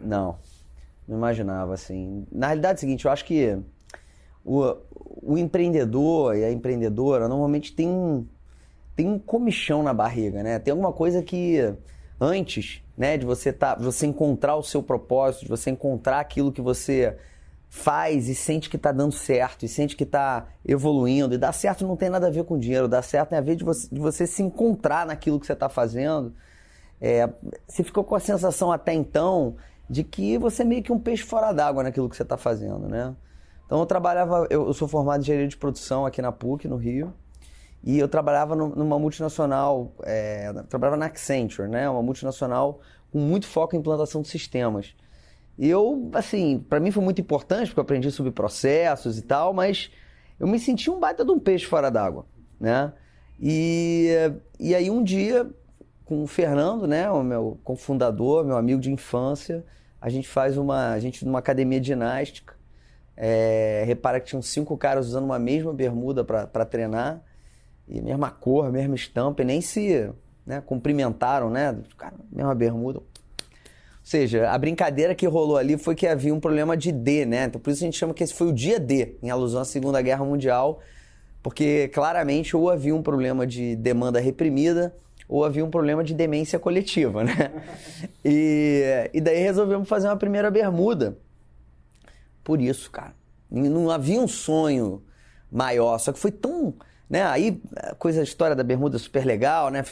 Não, não imaginava, assim. Na realidade é o seguinte, eu acho que o empreendedor e a empreendedora normalmente tem um comichão na barriga, né? Tem alguma coisa que antes, né, de você encontrar o seu propósito, de você encontrar aquilo que você faz e sente que tá dando certo, e sente que tá evoluindo, e dar certo não tem nada a ver com dinheiro, dar certo tem a ver de você se encontrar naquilo que você tá fazendo. Você ficou com a sensação até então de que você é meio que um peixe fora d'água naquilo que você tá fazendo, né? Então eu sou formado em engenharia de produção aqui na PUC, no Rio, e eu trabalhava numa multinacional, trabalhava na Accenture, né? Uma multinacional com muito foco em implantação de sistemas. E eu, assim, para mim foi muito importante, porque eu aprendi sobre processos e tal, mas eu me senti um baita de um peixe fora d'água, né? E aí um dia, com o Fernando, né, o meu cofundador, meu amigo de infância, a gente numa academia de ginástica, repara que tinham 5 caras usando uma mesma bermuda para treinar, e mesma cor, mesma estampa, e nem se, né, cumprimentaram, né? Cara, mesma bermuda. Ou seja, a brincadeira que rolou ali foi que havia um problema de D, né? Então por isso a gente chama que esse foi o dia D, em alusão à Segunda Guerra Mundial, porque claramente ou havia um problema de demanda reprimida, ou havia um problema de demência coletiva, né? E daí resolvemos fazer uma primeira bermuda. Por isso, cara. Não havia um sonho maior, só que foi tão... né? Aí, a história da bermuda é super legal, né?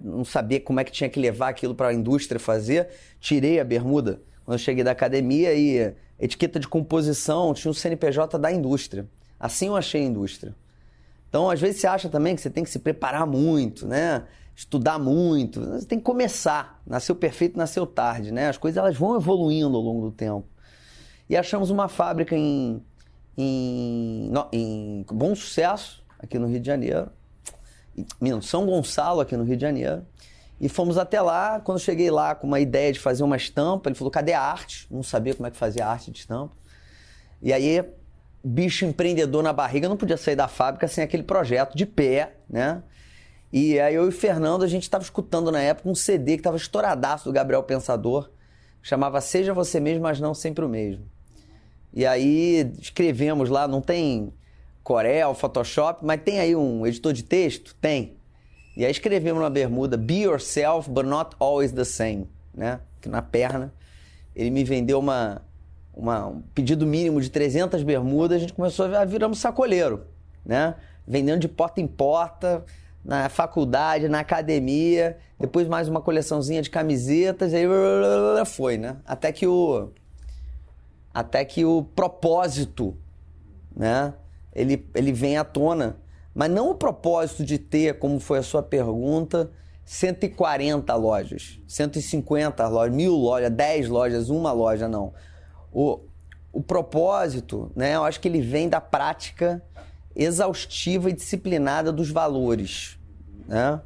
Não sabia como é que tinha que levar aquilo para a indústria fazer. Tirei a bermuda quando eu cheguei da academia e etiqueta de composição tinha o CNPJ da indústria. Assim eu achei a indústria. Então, às vezes você acha também que você tem que se preparar muito, né? Estudar muito. Você tem que começar. Nasceu perfeito, nasceu tarde, né? As coisas elas vão evoluindo ao longo do tempo. E achamos uma fábrica em Bom Sucesso, aqui no Rio de Janeiro, São Gonçalo, aqui no Rio de Janeiro, e fomos até lá. Quando eu cheguei lá com uma ideia de fazer uma estampa, ele falou, cadê a arte? Não sabia como é que fazia a arte de estampa. E aí, bicho empreendedor na barriga, não podia sair da fábrica sem aquele projeto de pé, né? E aí eu e o Fernando, a gente estava escutando na época um CD que estava estouradaço do Gabriel Pensador, que chamava Seja Você Mesmo, mas não sempre o mesmo. E aí escrevemos lá, não tem Corel, Photoshop, mas tem aí um editor de texto? Tem. E aí escrevemos na bermuda, Be yourself, but not always the same, né? Que na perna ele me vendeu um pedido mínimo de 300 bermudas, a gente começou a virar um sacoleiro, né? Vendendo de porta em porta, na faculdade, na academia, depois mais uma coleçãozinha de camisetas, aí foi, né? Até que o propósito, né? Ele vem à tona, mas não o propósito de ter, como foi a sua pergunta, 140 lojas, 150 lojas, 1000 lojas, 10 lojas, uma loja, não. O propósito, né? Eu acho que ele vem da prática exaustiva e disciplinada dos valores, né?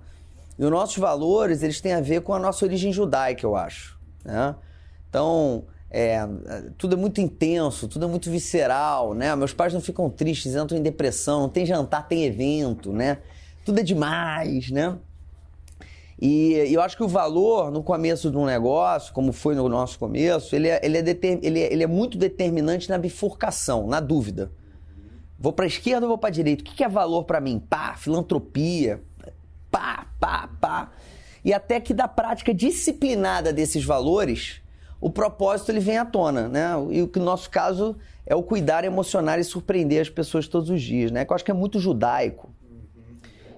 E os nossos valores, eles têm a ver com a nossa origem judaica, eu acho, né? Então, tudo é muito intenso, tudo é muito visceral, né? Meus pais não ficam tristes, entram em depressão, não tem jantar, tem evento, né? Tudo é demais, né? E eu acho que o valor no começo de um negócio, como foi no nosso começo, ele é muito determinante na bifurcação, na dúvida. Vou para a esquerda ou vou para a direita? O que é valor para mim? Pá, filantropia, pá. E até que da prática disciplinada desses valores, o propósito ele vem à tona, né? E o que no nosso caso é o cuidar, emocionar e surpreender as pessoas todos os dias, né? Que eu acho que é muito judaico.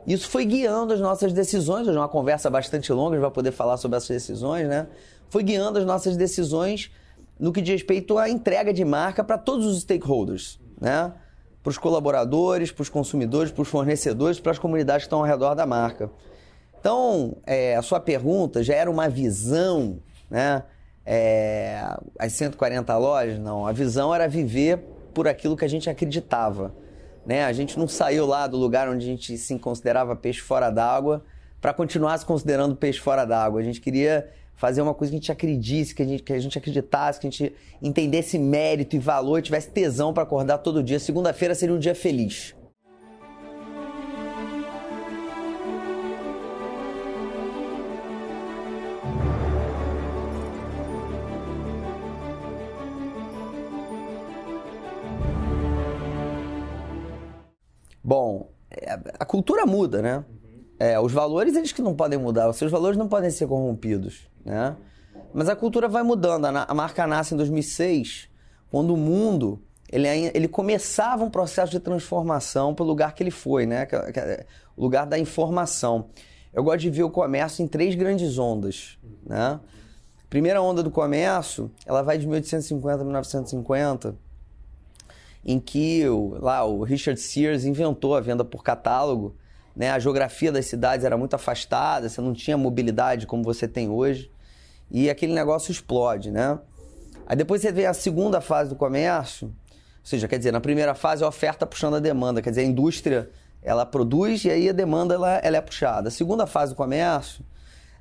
Isso foi guiando as nossas decisões. Hoje é uma conversa bastante longa, a gente vai poder falar sobre essas decisões, né? Foi guiando as nossas decisões no que diz respeito à entrega de marca para todos os stakeholders, né? Para os colaboradores, para os consumidores, para os fornecedores, para as comunidades que estão ao redor da marca. Então, a sua pergunta já era uma visão, né? As 140 lojas, não. A visão era viver por aquilo que a gente acreditava, né? A gente não saiu lá do lugar onde a gente se considerava peixe fora d'água para continuar se considerando peixe fora d'água. A gente queria fazer uma coisa que a gente acreditasse, que a gente acreditasse, que a gente entendesse mérito e valor e tivesse tesão para acordar todo dia. Segunda-feira seria um dia feliz. Bom, a cultura muda, né? Os valores, eles que não podem mudar, os seus valores não podem ser corrompidos, né? Mas a cultura vai mudando. A marca nasce em 2006, quando o mundo ele começava um processo de transformação para o lugar que ele foi, né? O lugar da informação. Eu gosto de ver o comércio em 3 grandes ondas, né? Primeira onda do comércio, ela vai de 1850 a 1950, em que o Richard Sears inventou a venda por catálogo, né? A geografia das cidades era muito afastada, você não tinha mobilidade como você tem hoje, e aquele negócio explode, né? Aí depois você vê a segunda fase do comércio, ou seja, quer dizer, na primeira fase a oferta puxando a demanda, quer dizer, a indústria ela produz e aí a demanda ela é puxada. A segunda fase do comércio,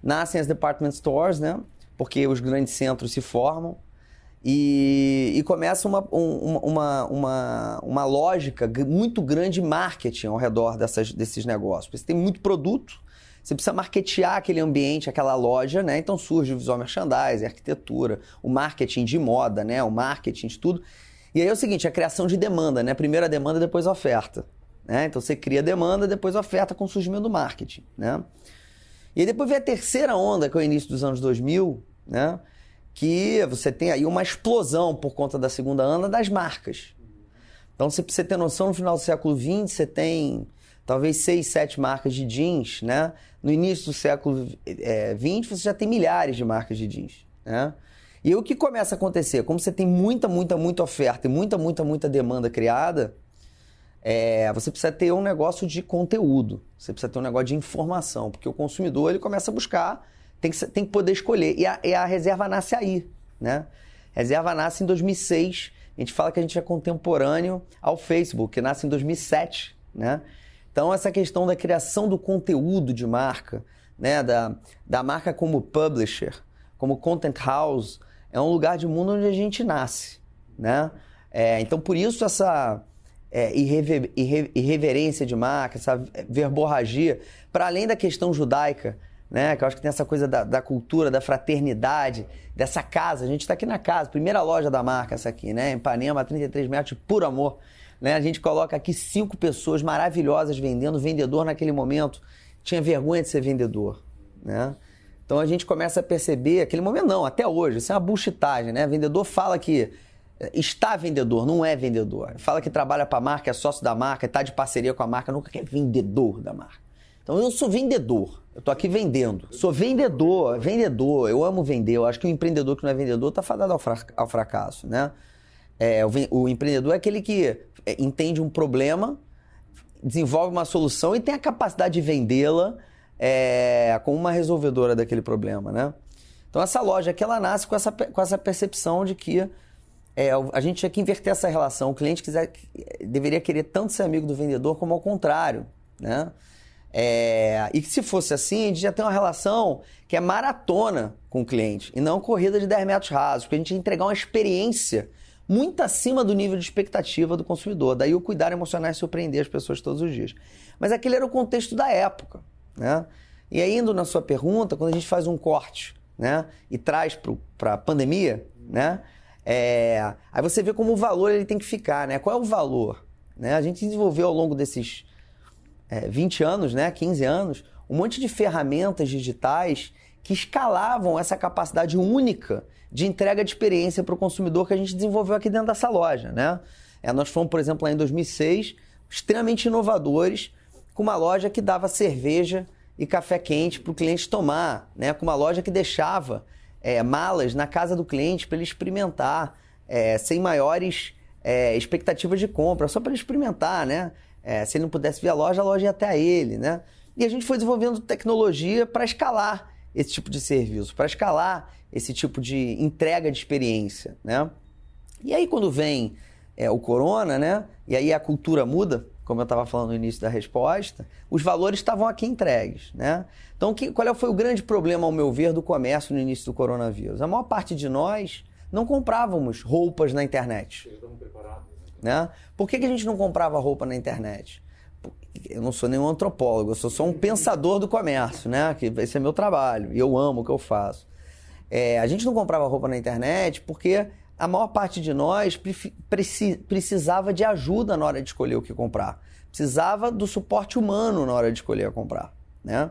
nascem as department stores, né? Porque os grandes centros se formam e começa uma lógica muito grande de marketing ao redor desses negócios. Porque você tem muito produto, você precisa marketear aquele ambiente, aquela loja, né? Então surge o visual merchandising, a arquitetura, o marketing de moda, né? O marketing de tudo. E aí é o seguinte, a criação de demanda, né? Primeiro a demanda, depois a oferta, né? Então você cria a demanda, depois a oferta com o surgimento do marketing, né? E aí depois vem a terceira onda, que é o início dos anos 2000, né? Que você tem aí uma explosão por conta da segunda onda das marcas. Então, pra você ter noção, no final do século XX, você tem talvez 6, 7 marcas de jeans, né? No início do século XX, você já tem milhares de marcas de jeans, né? E aí, o que começa a acontecer? Como você tem muita oferta e muita demanda criada, você precisa ter um negócio de conteúdo, você precisa ter um negócio de informação, porque o consumidor ele começa a buscar, tem que poder escolher. E a reserva nasce aí, né? A reserva nasce em 2006, a gente fala que a gente é contemporâneo ao Facebook, que nasce em 2007, né? Então, essa questão da criação do conteúdo de marca, né? Da marca como publisher, como content house, é um lugar de mundo onde a gente nasce, né? Então, por isso, essa irreverência de marca, essa verborragia, para além da questão judaica, né? Que eu acho que tem essa coisa da cultura, da fraternidade, dessa casa. A gente está aqui na casa, primeira loja da marca essa aqui, né? Em Ipanema, 33 metros, puro amor. Né? A gente coloca aqui 5 pessoas maravilhosas vendendo. O vendedor naquele momento tinha vergonha de ser vendedor, né? Então a gente começa a perceber, aquele momento não, até hoje, isso é uma bullshitagem, né? O vendedor fala que está vendedor, não é vendedor. Fala que trabalha para a marca, é sócio da marca, está de parceria com a marca, nunca é vendedor da marca. Então eu sou vendedor, eu tô aqui vendendo. Sou vendedor, eu amo vender. Eu acho que o empreendedor que não é vendedor tá fadado ao fracasso, né? O empreendedor é aquele que entende um problema, desenvolve uma solução e tem a capacidade de vendê-la como uma resolvedora daquele problema, né? Então essa loja aqui, ela nasce com essa percepção de que a gente tinha que inverter essa relação. O cliente deveria querer tanto ser amigo do vendedor como ao contrário, né? E que se fosse assim, a gente já tem uma relação que é maratona com o cliente e não corrida de 10 metros rasos, porque a gente ia entregar uma experiência muito acima do nível de expectativa do consumidor. Daí o cuidar emocional é surpreender as pessoas todos os dias. Mas aquele era o contexto da época, né? E aí, indo na sua pergunta, quando a gente faz um corte, né, e traz para a pandemia, né, aí você vê como o valor ele tem que ficar, né? Qual é o valor? Né? A gente desenvolveu ao longo desses 20 anos, né, 15 anos, um monte de ferramentas digitais que escalavam essa capacidade única de entrega de experiência para o consumidor que a gente desenvolveu aqui dentro dessa loja, né? Nós fomos, por exemplo, lá em 2006, extremamente inovadores, com uma loja que dava cerveja e café quente para o cliente tomar, né? Com uma loja que deixava malas na casa do cliente para ele experimentar, sem maiores expectativas de compra, só para ele experimentar, né? Se ele não pudesse vir à loja, a loja ia até ele, né? E a gente foi desenvolvendo tecnologia para escalar esse tipo de serviço, para escalar esse tipo de entrega de experiência, né? E aí quando vem o corona, né? E aí a cultura muda, como eu estava falando no início da resposta, os valores estavam aqui entregues, né? Então qual foi o grande problema, ao meu ver, do comércio no início do coronavírus? A maior parte de nós não comprávamos roupas na internet. Né? Por que a gente não comprava roupa na internet? Eu não sou nenhum antropólogo, eu sou só um pensador do comércio, né? Que esse é meu trabalho e eu amo o que eu faço. A gente não comprava roupa na internet porque a maior parte de nós precisava de ajuda na hora de escolher o que comprar. precisava do suporte humano na hora de escolher a comprar, né?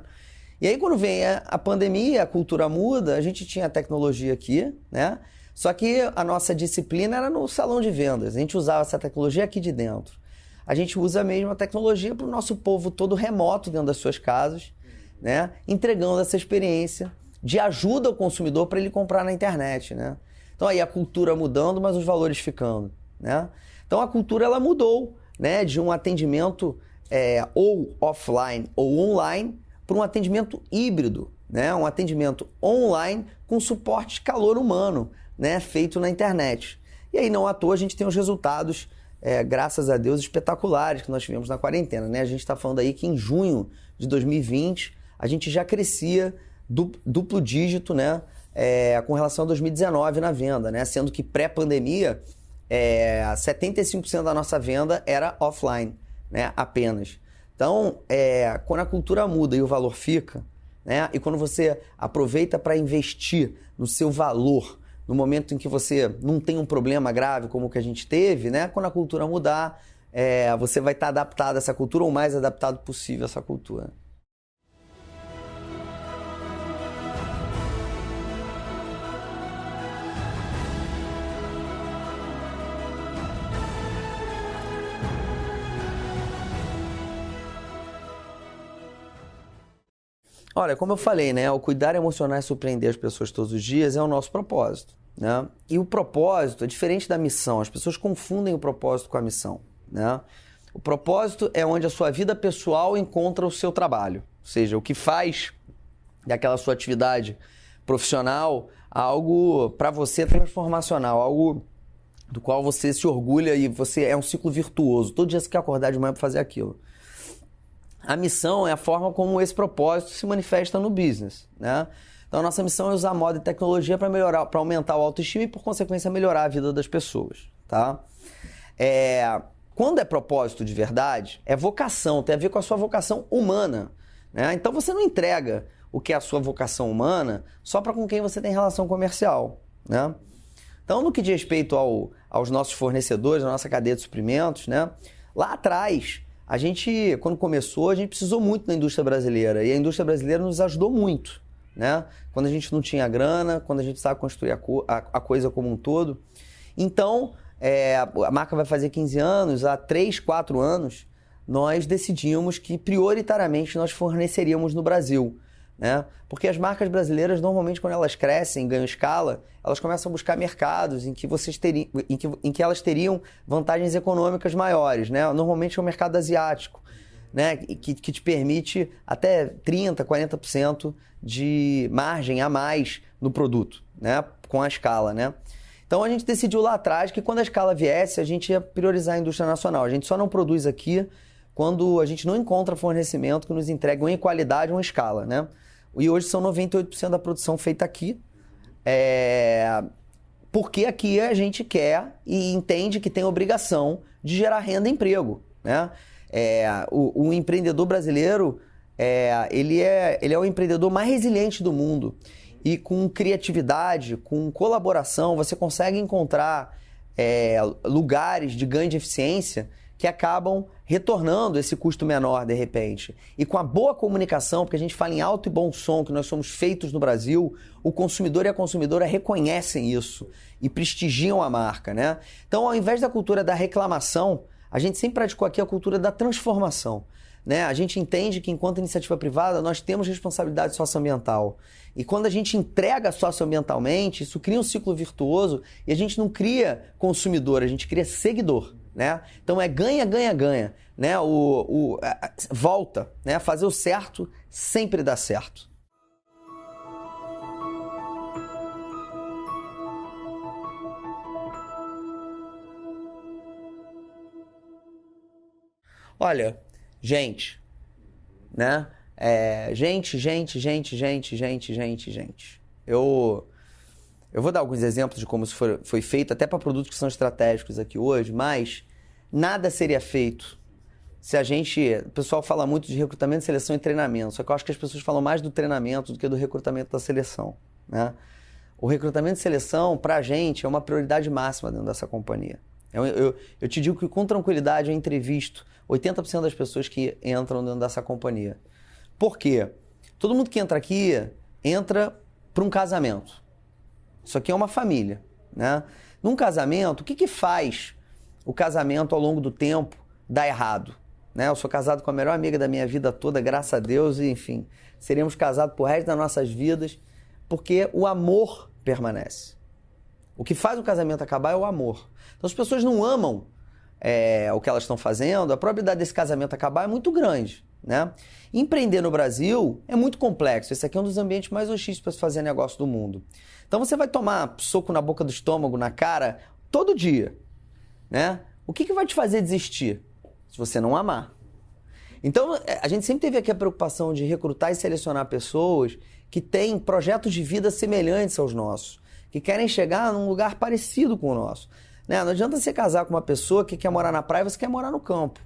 E aí quando vem a pandemia, a cultura muda, a gente tinha a tecnologia aqui, né? Só que a nossa disciplina era no salão de vendas, a gente usava essa tecnologia aqui de dentro. A gente usa a mesma tecnologia para o nosso povo todo remoto dentro das suas casas, né? Entregando essa experiência de ajuda ao consumidor para ele comprar na internet, né? Então aí a cultura mudando, mas os valores ficando, né? Então a cultura ela mudou, né? De um atendimento ou offline ou online para um atendimento híbrido, né? Um atendimento online com suporte de calor humano, né? Feito na internet. E aí não à toa a gente tem os resultados, graças a Deus, espetaculares que nós tivemos na quarentena, né? A gente está falando aí que em junho de 2020 a gente já crescia duplo dígito, né? Com relação a 2019 na venda, né? Sendo que pré-pandemia 75% da nossa venda era offline, né? Apenas. Então, quando a cultura muda e o valor fica, né? E quando você aproveita para investir no seu valor, no momento em que você não tem um problema grave como o que a gente teve, né? Quando a cultura mudar, você vai estar adaptado a essa cultura ou o mais adaptado possível a essa cultura. Olha, como eu falei, né? O cuidar emocional e surpreender as pessoas todos os dias é o nosso propósito, né? E o propósito é diferente da missão. As pessoas confundem o propósito com a missão, né? O propósito é onde a sua vida pessoal encontra o seu trabalho. Ou seja, o que faz daquela sua atividade profissional algo para você transformacional, algo do qual você se orgulha e você é um ciclo virtuoso. Todo dia você quer acordar de manhã para fazer aquilo. A missão é a forma como esse propósito se manifesta no business, né? Então, a nossa missão é usar moda e tecnologia para melhorar, para aumentar o autoestima e, por consequência, melhorar a vida das pessoas, tá? Quando é propósito de verdade, é vocação, tem a ver com a sua vocação humana, né? Então, você não entrega o que é a sua vocação humana só para com quem você tem relação comercial, né? Então, no que diz respeito aos nossos fornecedores, a nossa cadeia de suprimentos, né? Lá atrás, a gente, quando começou, a gente precisou muito da indústria brasileira. E a indústria brasileira nos ajudou muito, né? Quando a gente não tinha grana, quando a gente precisava construir a coisa como um todo. Então, a marca vai fazer 15 anos, há 3, 4 anos, nós decidimos que prioritariamente nós forneceríamos no Brasil, né? Porque as marcas brasileiras, normalmente, quando elas crescem, ganham escala, elas começam a buscar mercados em que elas teriam vantagens econômicas maiores, né? Normalmente é o mercado asiático, né? Que te permite até 30%, 40% de margem a mais no produto, né? Com a escala, né? Então a gente decidiu lá atrás que quando a escala viesse, a gente ia priorizar a indústria nacional. A gente só não produz aqui quando a gente não encontra fornecimento que nos entregue uma em qualidade ou uma escala, né? E hoje são 98% da produção feita aqui, porque aqui a gente quer e entende que tem obrigação de gerar renda e emprego, né? O empreendedor brasileiro, ele é o empreendedor mais resiliente do mundo. E com criatividade, com colaboração, você consegue encontrar lugares de ganho de eficiência que acabam retornando esse custo menor de repente. E com a boa comunicação, porque a gente fala em alto e bom som, que nós somos feitos no Brasil, o consumidor e a consumidora reconhecem isso e prestigiam a marca, né? Então, ao invés da cultura da reclamação, a gente sempre praticou aqui a cultura da transformação, né? A gente entende que, enquanto iniciativa privada, nós temos responsabilidade socioambiental. E quando a gente entrega socioambientalmente, isso cria um ciclo virtuoso e a gente não cria consumidor, a gente cria seguidor, né? Então é ganha, ganha, ganha, né? Volta, né? Fazer o certo sempre dá certo. Olha, gente, né? Gente. Eu vou dar alguns exemplos de como isso foi feito, até para produtos que são estratégicos aqui hoje, mas nada seria feito se o pessoal fala muito de recrutamento, seleção e treinamento, só que eu acho que as pessoas falam mais do treinamento do que do recrutamento da seleção, né? O recrutamento e seleção, para a gente, é uma prioridade máxima dentro dessa companhia. Eu te digo que com tranquilidade eu entrevisto 80% das pessoas que entram dentro dessa companhia. Por quê? Todo mundo que entra aqui entra para um casamento. Isso aqui é uma família, né? Num casamento, o que faz o casamento ao longo do tempo dar errado? Né? Eu sou casado com a melhor amiga da minha vida toda, graças a Deus, e enfim, seremos casados pro resto das nossas vidas, porque o amor permanece. O que faz o casamento acabar é o amor. Então, as pessoas não amam o que elas estão fazendo, a probabilidade desse casamento acabar é muito grande, né? Empreender no Brasil é muito complexo. Esse aqui é um dos ambientes mais hostis para se fazer negócio do mundo. Então, você vai tomar soco na boca do estômago, na cara, todo dia, né? O que vai te fazer desistir? Se você não amar. Então, a gente sempre teve aqui a preocupação de recrutar e selecionar pessoas que têm projetos de vida semelhantes aos nossos, que querem chegar num lugar parecido com o nosso. Né? Não adianta você casar com uma pessoa que quer morar na praia e você quer morar no campo.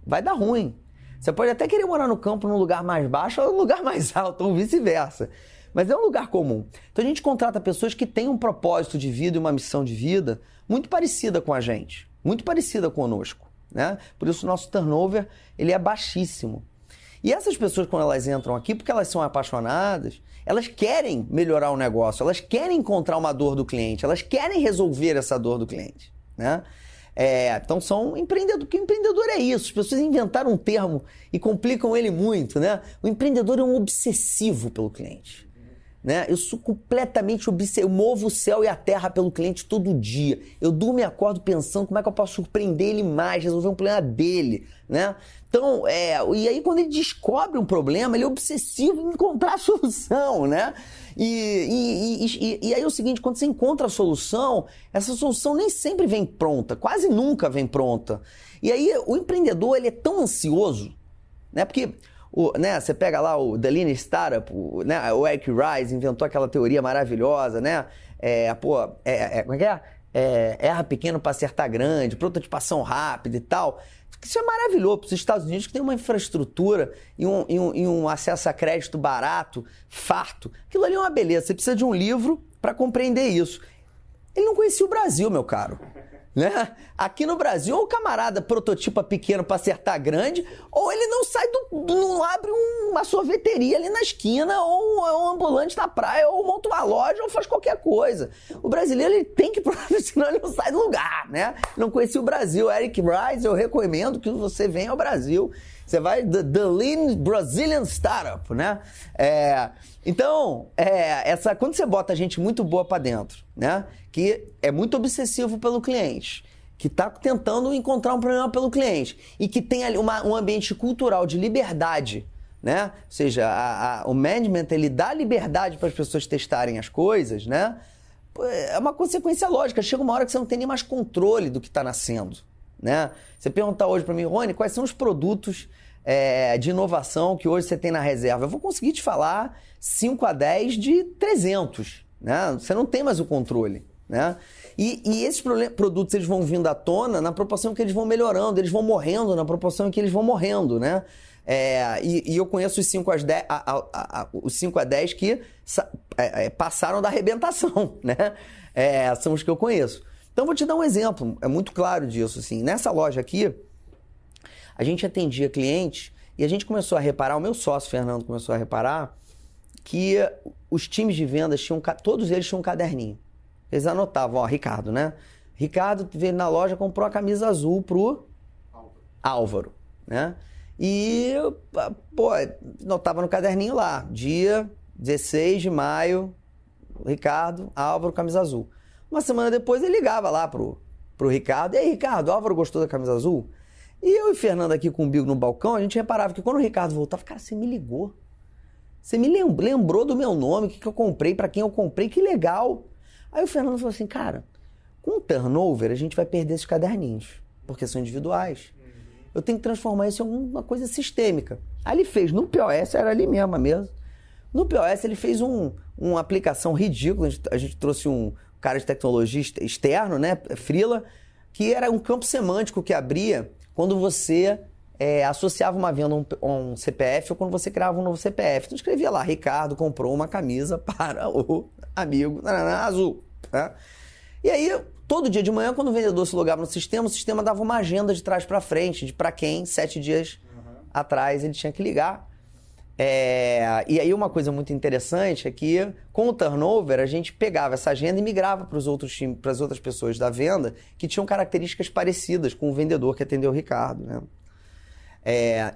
Vai dar ruim. Você pode até querer morar no campo num lugar mais baixo ou num lugar mais alto, ou vice-versa. Mas é um lugar comum. Então a gente contrata pessoas que têm um propósito de vida e uma missão de vida muito parecida com a gente, muito parecida conosco. Né? Por isso o nosso turnover ele é baixíssimo. E essas pessoas, quando elas entram aqui, porque elas são apaixonadas, elas querem melhorar o negócio, elas querem encontrar uma dor do cliente, elas querem resolver essa dor do cliente. Né? Então são empreendedores, porque o empreendedor é isso. As pessoas inventaram um termo e complicam ele muito. Né? O empreendedor é um obsessivo pelo cliente. Né? Eu sou completamente obsessivo, eu movo o céu e a terra pelo cliente todo dia. Eu durmo e acordo pensando como é que eu posso surpreender ele mais, resolver um problema dele. Né? Então, e aí quando ele descobre um problema, ele é obsessivo em encontrar a solução. Né? E aí é o seguinte, quando você encontra a solução, essa solução nem sempre vem pronta, quase nunca vem pronta. E aí o empreendedor ele é tão ansioso, né? Porque... você pega lá o The Lean Startup, o Eric Ries inventou aquela teoria maravilhosa, né? Como é que é? Erra pequeno para acertar grande, prototipação rápida e tal. Isso é maravilhoso para os Estados Unidos, que tem uma infraestrutura e um acesso a crédito barato, farto. Aquilo ali é uma beleza, você precisa de um livro para compreender isso. Ele não conhecia o Brasil, meu caro. Né? Aqui no Brasil, ou o camarada prototipa pequeno para acertar grande, ou ele não abre uma sorveteria ali na esquina, ou um ambulante na praia, ou monta uma loja, ou faz qualquer coisa. O brasileiro ele tem que produzir, senão ele não sai do lugar, né? Não conhecia o Brasil. Eric Ries, eu recomendo que você venha ao Brasil. Você vai The Lean Brazilian Startup, né? Então, quando você bota gente muito boa para dentro, né? Que é muito obsessivo pelo cliente, que está tentando encontrar um problema pelo cliente e que tem ali um ambiente cultural de liberdade, né? Ou seja, o management ele dá liberdade para as pessoas testarem as coisas, né? É uma consequência lógica. Chega uma hora que você não tem nem mais controle do que está nascendo, né? Você perguntar hoje para mim, Rony, quais são os produtos de inovação que hoje você tem na reserva? Eu vou conseguir te falar 5 a 10 de 300, né? Você não tem mais o controle, né? E esses produtos eles vão vindo à tona na proporção que eles vão melhorando, eles vão morrendo na proporção que eles vão morrendo, né? E eu conheço os 5 a 10 que passaram da arrebentação, né? São os que eu conheço. Então, vou te dar um exemplo, é muito claro disso. Assim. Nessa loja aqui, a gente atendia clientes e a gente começou a reparar, o meu sócio, Fernando, começou a reparar que os times de vendas, todos eles tinham um caderninho. Eles anotavam, Ricardo, né? Ricardo veio na loja, comprou a camisa azul pro Álvaro, né? E, notava no caderninho lá, dia 16 de maio, Ricardo, Álvaro, camisa azul. Uma semana depois ele ligava lá pro Ricardo, e aí, Ricardo, o Álvaro gostou da camisa azul? E eu e o Fernando aqui com o Bigo no balcão, a gente reparava que quando o Ricardo voltava, cara, você me ligou. Você me lembrou do meu nome, o que eu comprei, para quem eu comprei, que legal. Aí o Fernando falou assim, cara, com o turnover a gente vai perder esses caderninhos, porque são individuais. Eu tenho que transformar isso em alguma coisa sistêmica. Aí ele fez, no POS, era ali mesmo a mesa. No POS ele fez uma aplicação ridícula, a gente trouxe um cara de tecnologia externo, né, freela, que era um campo semântico que abria quando você associava uma venda a um CPF ou quando você criava um novo CPF. Então escrevia lá, Ricardo comprou uma camisa para o amigo azul. Né? E aí todo dia de manhã, quando o vendedor se logava no sistema, o sistema dava uma agenda de trás para frente, de para quem 7 dias atrás ele tinha que ligar. E aí uma coisa muito interessante é que com o turnover a gente pegava essa agenda e migrava para os outros times, para as outras pessoas da venda que tinham características parecidas com o vendedor que atendeu o Ricardo, né?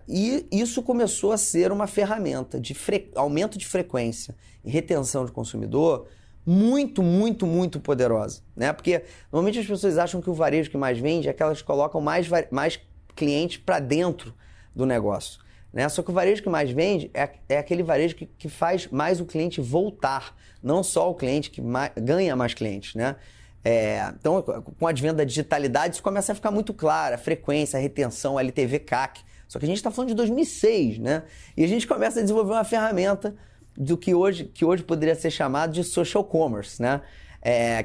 E isso começou a ser uma ferramenta de aumento de frequência e retenção de consumidor muito, muito, muito poderosa, né? Porque normalmente as pessoas acham que o varejo que mais vende é que elas colocam mais clientes para dentro do negócio, né? Só que o varejo que mais vende é aquele varejo que faz mais o cliente voltar, não só o cliente que ganha mais clientes, né? Então, com o advento da digitalidade, isso começa a ficar muito claro, a frequência, a retenção, a LTV CAC. Só que a gente está falando de 2006, né? E a gente começa a desenvolver uma ferramenta do que hoje poderia ser chamado de social commerce, né?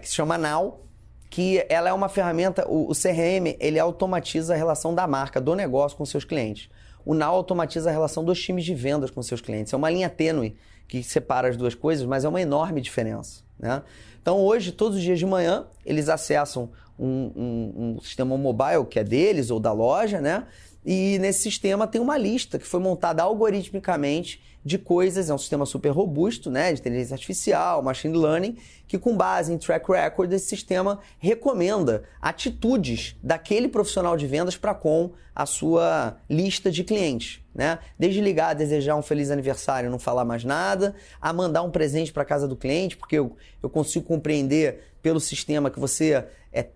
Que se chama Now, que ela é uma ferramenta, o CRM, ele automatiza a relação da marca, do negócio com seus clientes. O Now automatiza a relação dos times de vendas com seus clientes. É uma linha tênue que separa as duas coisas, mas é uma enorme diferença, né? Então hoje, todos os dias de manhã, eles acessam um sistema mobile que é deles ou da loja, né? E nesse sistema tem uma lista que foi montada algoritmicamente de coisas, é um sistema super robusto, né, de inteligência artificial, machine learning, que com base em track record, esse sistema recomenda atitudes daquele profissional de vendas para com a sua lista de clientes, né? Desde ligar a desejar um feliz aniversário e não falar mais nada, a mandar um presente para casa do cliente, porque eu consigo compreender pelo sistema que você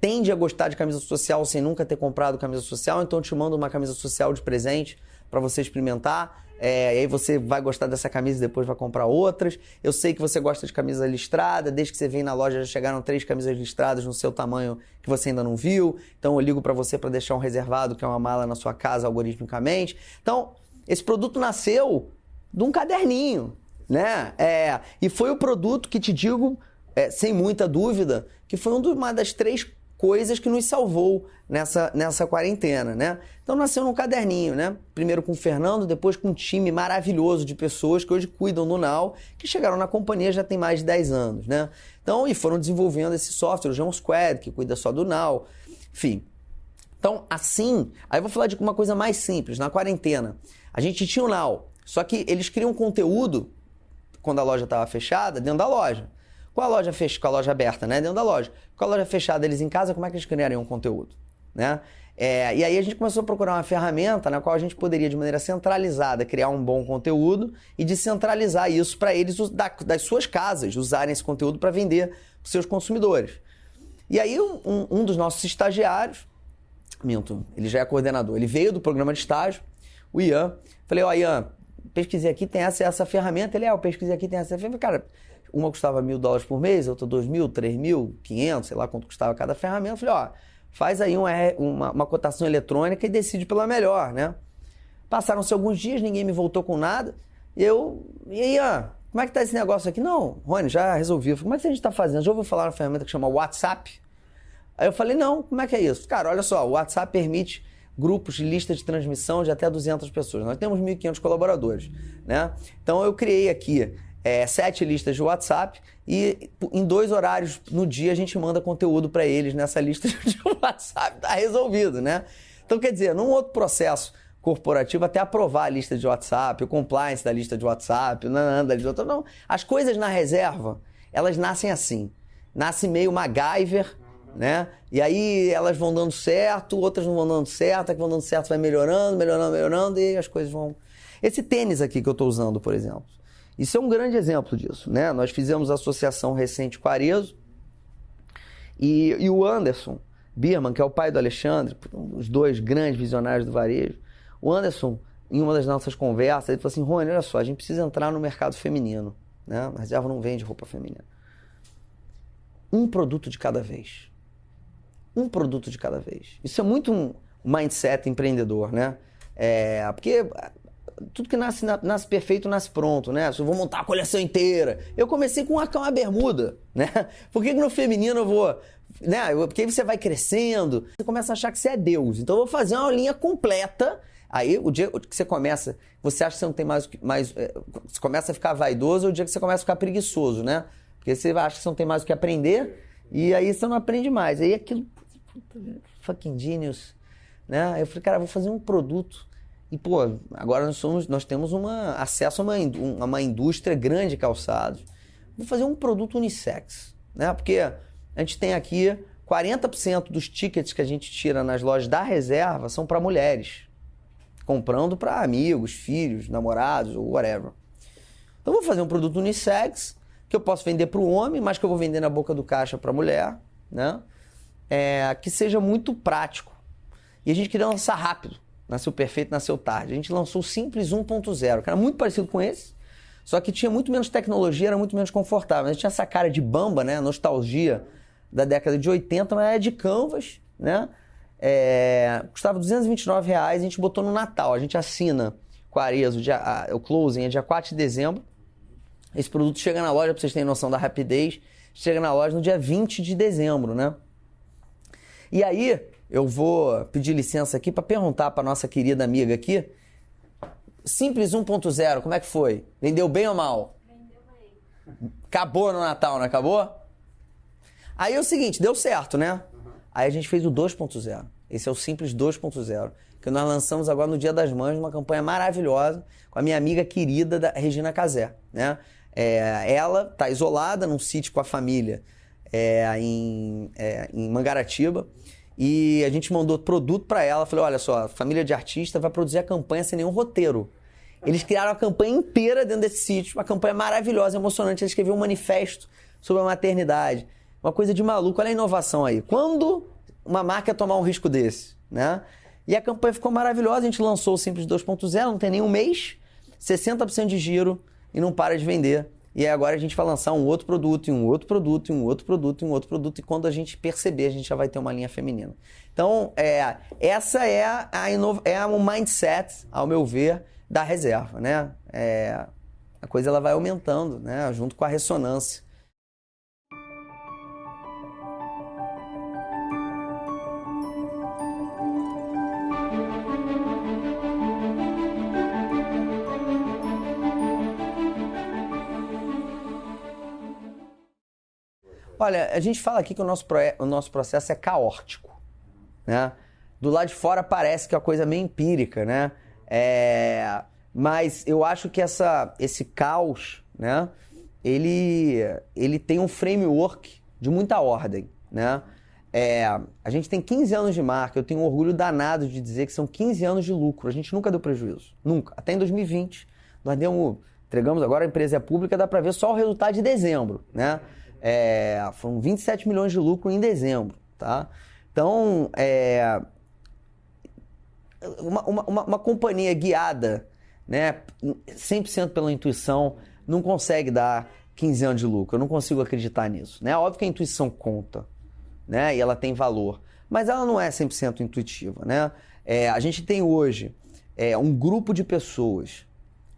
tende a gostar de camisa social sem nunca ter comprado camisa social, então eu te mando uma camisa social de presente para você experimentar. E aí você vai gostar dessa camisa e depois vai comprar outras. Eu sei que você gosta de camisa listrada, desde que você vem na loja já chegaram 3 camisas listradas no seu tamanho que você ainda não viu. Então eu ligo para você para deixar um reservado, que é uma mala na sua casa algoritmicamente. Então, esse produto nasceu de um caderninho, né? E foi o produto que te digo, sem muita dúvida, que foi uma das 3 coisas que nos salvou nessa quarentena, né? Então nasceu num caderninho, né? Primeiro com o Fernando, depois com um time maravilhoso de pessoas que hoje cuidam do Now, que chegaram na companhia já tem mais de 10 anos, né? Então, e foram desenvolvendo esse software, o João Squad, que cuida só do Now, enfim. Então, assim, aí eu vou falar de uma coisa mais simples. Na quarentena, a gente tinha o Now, só que eles criam conteúdo, quando a loja estava fechada, dentro da loja. Com a loja aberta, né? Dentro da loja. Com a loja fechada, eles em casa, como é que eles criariam conteúdo, né? E aí a gente começou a procurar uma ferramenta na qual a gente poderia, de maneira centralizada, criar um bom conteúdo e descentralizar isso para eles das suas casas, usarem esse conteúdo para vender para os seus consumidores. E aí um dos nossos estagiários, ele já é coordenador, ele veio do programa de estágio, o Ian. Falei, Ian, pesquisei aqui, tem essa ferramenta. Ele, eu pesquisei aqui, tem essa ferramenta. Cara, uma custava $1.000 por mês, outra 2.000, 3.500, sei lá quanto custava cada ferramenta. Eu falei, faz aí uma cotação eletrônica e decide pela melhor, né? Passaram-se alguns dias, ninguém me voltou com nada. E aí, como é que tá esse negócio aqui? Não, Rony, já resolvi. Eu falei, como é que a gente tá fazendo? Já ouviu falar uma ferramenta que chama WhatsApp? Aí eu falei, não, como é que é isso? Cara, olha só, o WhatsApp permite grupos de lista de transmissão de até 200 pessoas. Nós temos 1.500 colaboradores, né? Então eu criei aqui 7 listas de WhatsApp e em 2 horários no dia a gente manda conteúdo para eles nessa lista de WhatsApp. Tá resolvido, né? Então, quer dizer, num outro processo corporativo, até aprovar a lista de WhatsApp, o compliance da lista de WhatsApp, não. As coisas na reserva, elas nascem assim. Nasce meio MacGyver, né? E aí elas vão dando certo, outras não vão dando certo, a que vão dando certo vai melhorando e as coisas vão... Esse tênis aqui que eu estou usando, por exemplo, isso é um grande exemplo disso, né? Nós fizemos associação recente com a Arezzo e o Anderson Birman, que é o pai do Alexandre, os 2 grandes visionários do varejo, o Anderson, em uma das nossas conversas, ele falou assim, Rony, olha só, a gente precisa entrar no mercado feminino, né? A reserva não vende roupa feminina. Um produto de cada vez. Um produto de cada vez. Isso é muito um mindset empreendedor, né? Porque tudo que nasce perfeito, nasce pronto, né? Se eu vou montar a coleção inteira. Eu comecei com uma bermuda, né? Por que no feminino eu vou... Né? Porque aí você vai crescendo, você começa a achar que você é Deus. Então eu vou fazer uma linha completa. Aí o dia que você começa, você acha que você não tem mais... Você começa a ficar vaidoso, é o dia que você começa a ficar preguiçoso, né? Porque você acha que você não tem mais o que aprender E aí você não aprende mais. Aí aquilo, fucking genius, né? Aí eu falei, cara, vou fazer um produto. E, pô, agora nós temos acesso a uma indústria grande de calçados. Vou fazer um produto unissex, né? Porque a gente tem aqui 40% dos tickets que a gente tira nas lojas da Reserva são para mulheres, comprando para amigos, filhos, namorados ou whatever. Então vou fazer um produto unissex que eu posso vender para o homem, mas que eu vou vender na boca do caixa para a mulher, né? Que seja muito prático. E a gente queria lançar rápido. Nasceu perfeito, nasceu tarde. A gente lançou o Simples 1.0, que era muito parecido com esse, só que tinha muito menos tecnologia, era muito menos confortável. A gente tinha essa cara de bamba, né? Nostalgia da década de 80, mas era de canvas, né? Custava R$229, a gente botou no Natal. A gente assina com a Arezzo, o closing é dia 4 de dezembro. Esse produto chega na loja, para vocês terem noção da rapidez, chega na loja no dia 20 de dezembro, né? E aí, eu vou pedir licença aqui para perguntar para nossa querida amiga aqui, Simples 1.0, como é que foi? Vendeu bem ou mal? Vendeu bem. Acabou no Natal, não acabou? Aí é o seguinte, deu certo, né? Aí a gente fez o 2.0. Esse é o Simples 2.0, que nós lançamos agora no Dia das Mães, uma campanha maravilhosa com a minha amiga querida Regina Casé, né? Ela está isolada num sítio com a família em Mangaratiba, e a gente mandou produto para ela. Falei, olha só, a família de artista vai produzir a campanha sem nenhum roteiro. Eles criaram a campanha inteira dentro desse sítio, uma campanha maravilhosa, emocionante. Eles escreveram um manifesto sobre a maternidade. Uma coisa de maluco, olha a inovação aí. Quando uma marca ia tomar um risco desse, né? E a campanha ficou maravilhosa, a gente lançou o Simples 2.0, não tem nem um mês, 60% de giro e não para de vender. E aí agora a gente vai lançar um outro produto, e um outro produto, e um outro produto, e um outro produto, e quando a gente perceber, a gente já vai ter uma linha feminina. Então, essa é o mindset, ao meu ver, da Reserva, né? A coisa ela vai aumentando, né? Junto com a ressonância. Olha, a gente fala aqui que o nosso processo é caótico, né? Do lado de fora parece que é uma coisa meio empírica, né? Mas eu acho que esse caos, né? Ele tem um framework de muita ordem, né? A gente tem 15 anos de marca, eu tenho um orgulho danado de dizer que são 15 anos de lucro, a gente nunca deu prejuízo, nunca. Até em 2020, nós entregamos agora, a empresa é pública, dá para ver só o resultado de dezembro, né? Foram 27 milhões de lucro em dezembro, tá? Então, uma companhia guiada, né, 100% pela intuição, não consegue dar 15 anos de lucro. Eu não consigo acreditar nisso, né? Óbvio que a intuição conta, né? E ela tem valor, mas ela não é 100% intuitiva, né? A gente tem hoje um grupo de pessoas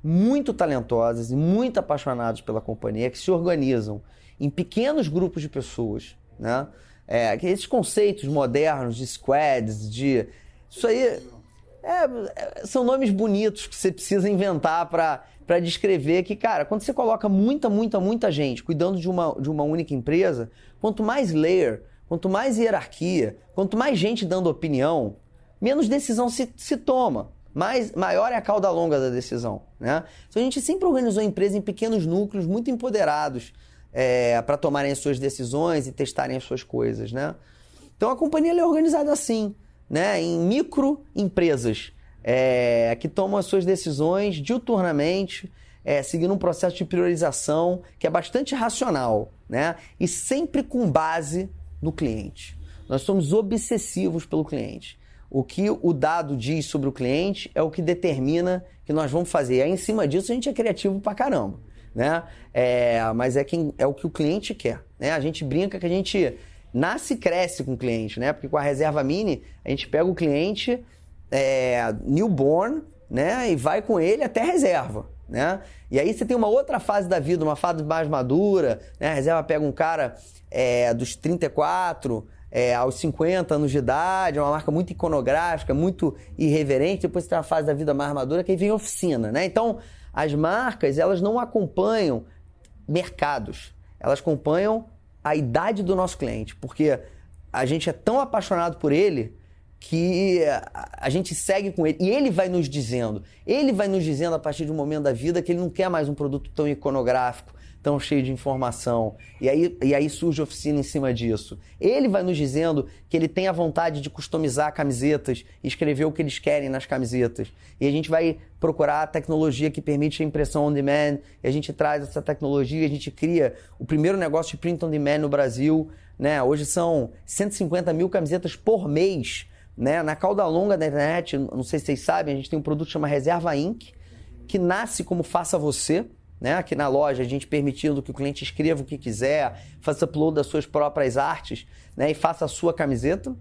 muito talentosas e muito apaixonadas pela companhia que se organizam em pequenos grupos de pessoas, né? Esses conceitos modernos de squads, isso aí são nomes bonitos que você precisa inventar para descrever que, cara, quando você coloca muita gente cuidando de uma única empresa, quanto mais layer, quanto mais hierarquia, quanto mais gente dando opinião, menos decisão se toma. Maior é a cauda longa da decisão, né? Então a gente sempre organizou a empresa em pequenos núcleos muito empoderados, para tomarem as suas decisões e testarem as suas coisas, né? Então a companhia ela é organizada assim, né? Em microempresas que tomam as suas decisões diuturnamente, seguindo um processo de priorização que é bastante racional, né? E sempre com base no cliente. Nós somos obsessivos pelo cliente. O que o dado diz sobre o cliente é o que determina que nós vamos fazer. E aí, em cima disso, a gente é criativo pra caramba, né? Mas é o que o cliente quer, né? A gente brinca que a gente nasce e cresce com o cliente, né? Porque com a Reserva Mini, a gente pega o cliente newborn, né? E vai com ele até a reserva, né? E aí você tem uma outra fase da vida, uma fase mais madura, né? A Reserva pega um cara dos 34 aos 50 anos de idade, é uma marca muito iconográfica, muito irreverente. Depois você tem uma fase da vida mais madura, que aí vem oficina, né? Então, as marcas, elas não acompanham mercados, elas acompanham a idade do nosso cliente, porque a gente é tão apaixonado por ele que a gente segue com ele. E ele vai nos dizendo a partir de um momento da vida que ele não quer mais um produto tão iconográfico, tão cheio de informação. E aí surge a oficina em cima disso. Ele vai nos dizendo que ele tem a vontade de customizar camisetas e escrever o que eles querem nas camisetas. E a gente vai procurar a tecnologia que permite a impressão on demand, e a gente traz essa tecnologia, a gente cria o primeiro negócio de print on demand no Brasil, né? Hoje são 150 mil camisetas por mês, né? Na cauda longa da internet, não sei se vocês sabem, a gente tem um produto que chama Reserva Ink, que nasce como Faça Você, né? Aqui na loja, a gente permitindo que o cliente escreva o que quiser, faça upload das suas próprias artes, né? E faça a sua camiseta.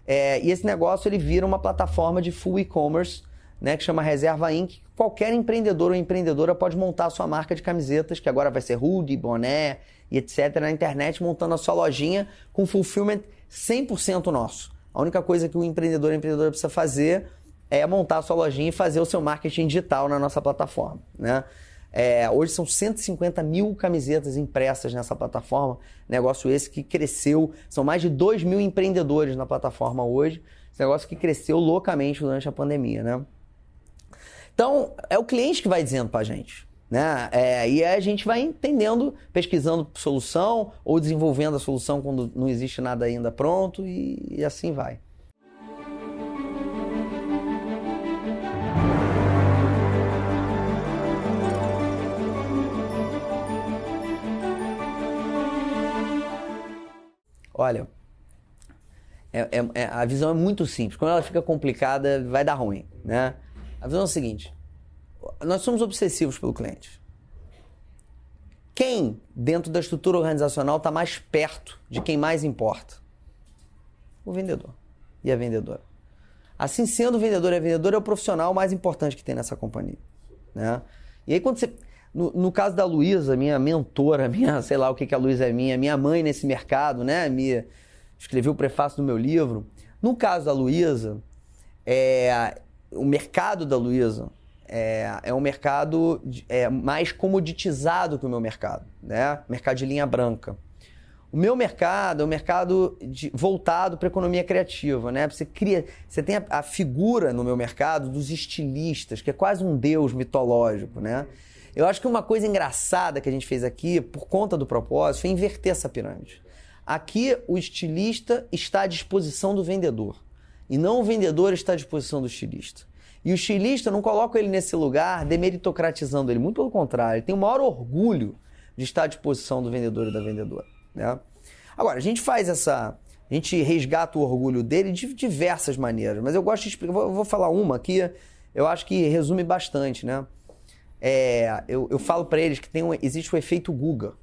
E esse negócio ele vira uma plataforma de full e-commerce, né? Que chama Reserva Ink. Qualquer empreendedor ou empreendedora pode montar a sua marca de camisetas, que agora vai ser hoodie, boné e etc. na internet, montando a sua lojinha com fulfillment 100% nosso. A única coisa que o empreendedor ou empreendedora precisa fazer é montar a sua lojinha e fazer o seu marketing digital na nossa plataforma, né? Hoje são 150 mil camisetas impressas nessa plataforma, negócio esse que cresceu, são mais de 2 mil empreendedores na plataforma hoje, esse negócio que cresceu loucamente durante a pandemia, né? Então, é o cliente que vai dizendo pra gente, né? E aí a gente vai entendendo, pesquisando solução ou desenvolvendo a solução quando não existe nada ainda pronto e assim vai. Olha, a visão é muito simples. Quando ela fica complicada, vai dar ruim, né? A visão é o seguinte: nós somos obsessivos pelo cliente. Quem, dentro da estrutura organizacional, está mais perto de quem mais importa? O vendedor e a vendedora. Assim sendo, o vendedor e a vendedora é o profissional mais importante que tem nessa companhia, né? E aí, quando você... No caso da Luísa, minha mentora, sei lá o que a Luísa é minha mãe nesse mercado, né? Escreveu o prefácio do meu livro. No caso da Luísa, o mercado da Luísa é um mercado mais comoditizado que o meu mercado, né? Mercado de linha branca. O meu mercado é um mercado voltado para a economia criativa, né? Você tem a figura no meu mercado dos estilistas, que é quase um deus mitológico, né? Eu acho que uma coisa engraçada que a gente fez aqui, por conta do propósito, foi inverter essa pirâmide. Aqui, o estilista está à disposição do vendedor, e não o vendedor está à disposição do estilista. E o estilista não coloca ele nesse lugar demeritocratizando ele, muito pelo contrário, ele tem o maior orgulho de estar à disposição do vendedor e da vendedora, né? Agora, a gente resgata o orgulho dele de diversas maneiras, mas eu gosto de explicar, vou falar uma que eu acho que resume bastante, né? Eu falo para eles que existe o efeito Guga.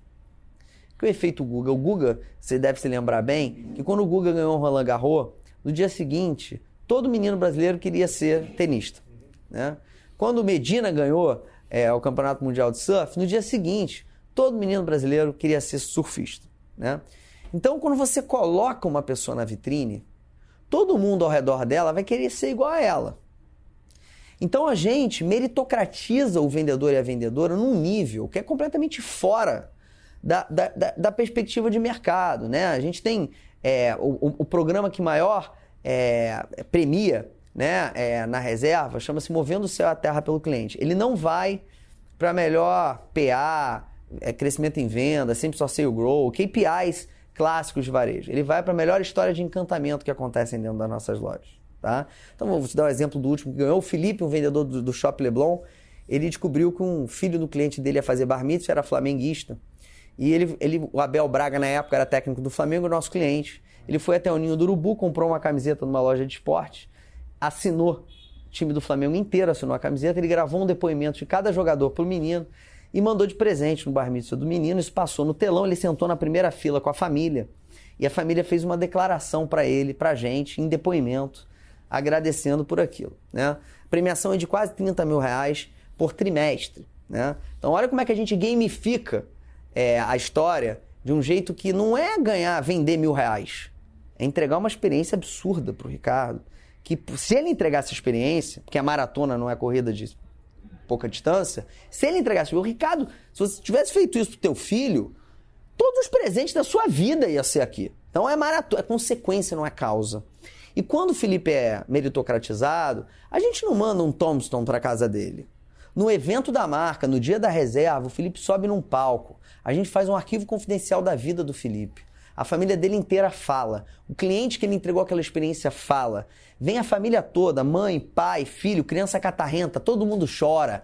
O que é o efeito Guga? O Guga, você deve se lembrar bem, que quando o Guga ganhou o Roland Garros, no dia seguinte, todo menino brasileiro queria ser tenista, né? Quando o Medina ganhou o Campeonato Mundial de Surf, no dia seguinte, todo menino brasileiro queria ser surfista, né? Então, quando você coloca uma pessoa na vitrine, todo mundo ao redor dela vai querer ser igual a ela. Então a gente meritocratiza o vendedor e a vendedora num nível que é completamente fora da perspectiva de mercado, né? A gente tem o programa que maior premia, né, na reserva, chama-se Movendo o Céu e a Terra pelo Cliente. Ele não vai para melhor PA, crescimento em venda, sempre só sale grow, KPIs clássicos de varejo. Ele vai para a melhor história de encantamento que acontecem dentro das nossas lojas. Tá? Então, vou te dar um exemplo do último que ganhou. O Felipe, um vendedor do Shopping Leblon, ele descobriu que um filho do cliente dele ia fazer bar mitzvah, era flamenguista. E o Abel Braga, na época, era técnico do Flamengo, nosso cliente. Ele foi até o Ninho do Urubu, comprou uma camiseta numa loja de esporte, assinou, o time do Flamengo inteiro assinou a camiseta, ele gravou um depoimento de cada jogador pro menino e mandou de presente no bar mitzvah do menino. Isso passou no telão, ele sentou na primeira fila com a família. E a família fez uma declaração para ele, pra gente, em depoimento, agradecendo por aquilo, né? A premiação é de quase 30 mil reais por trimestre, né? Então olha como é que a gente gamifica a história de um jeito que não é vender R$1.000, é entregar uma experiência absurda pro Ricardo, que se ele entregar essa experiência, porque a maratona não é corrida de pouca distância, se ele entregasse, o Ricardo, se você tivesse feito isso pro teu filho, todos os presentes da sua vida ia ser aqui. Então é maratona, é consequência, não é causa. E quando o Felipe é meritocratizado, a gente não manda um tombstone para casa dele. No evento da marca, no dia da reserva, o Felipe sobe num palco. A gente faz um arquivo confidencial da vida do Felipe. A família dele inteira fala. O cliente que ele entregou aquela experiência fala. Vem a família toda, mãe, pai, filho, criança catarrenta, todo mundo chora.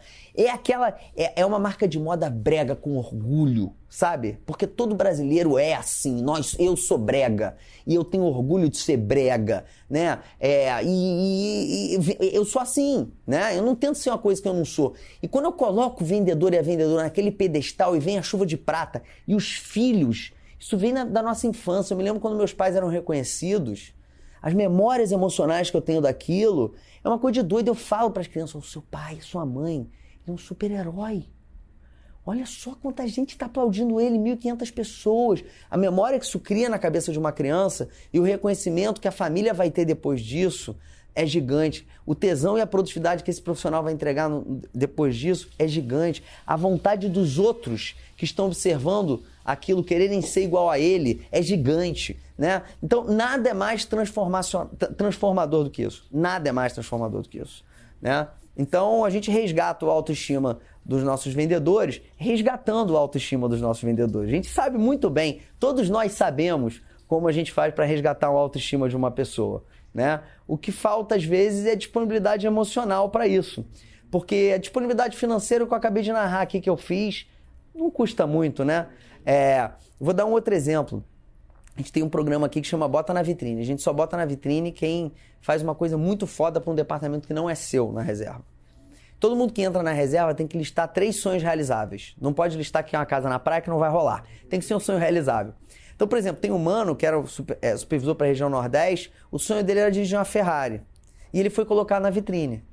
É uma marca de moda brega com orgulho, sabe? Porque todo brasileiro é assim. Eu sou brega e eu tenho orgulho de ser brega, né? Eu sou assim, né? Eu não tento ser uma coisa que eu não sou. E quando eu coloco o vendedor e a vendedora naquele pedestal e vem a chuva de prata e os filhos, isso vem da nossa infância. Eu me lembro quando meus pais eram reconhecidos. As memórias emocionais que eu tenho daquilo é uma coisa de doido. Eu falo para as crianças, o seu pai, sua mãe, ele é um super-herói. Olha só quanta gente está aplaudindo ele, 1.500 pessoas. A memória que isso cria na cabeça de uma criança e o reconhecimento que a família vai ter depois disso é gigante. O tesão e a produtividade que esse profissional vai entregar depois disso é gigante. A vontade dos outros que estão observando aquilo, quererem ser igual a ele, é gigante, né? Então, nada é mais transformador do que isso. Nada é mais transformador do que isso, né? Então, a gente resgata a autoestima dos nossos vendedores, resgatando a autoestima dos nossos vendedores. A gente sabe muito bem, todos nós sabemos como a gente faz para resgatar a autoestima de uma pessoa, né? O que falta, às vezes, é disponibilidade emocional para isso. Porque a disponibilidade financeira que eu acabei de narrar aqui, que eu fiz, não custa muito, né? Vou dar um outro exemplo. A gente tem um programa aqui que chama Bota na Vitrine. A gente só bota na vitrine quem faz uma coisa muito foda para um departamento que não é seu na reserva. Todo mundo que entra na reserva tem que listar 3 sonhos realizáveis. Não pode listar que é uma casa na praia que não vai rolar. Tem que ser um sonho realizável. Então, por exemplo, tem um mano que era o supervisor para a região Nordeste, o sonho dele era dirigir uma Ferrari. E ele foi colocado na vitrine.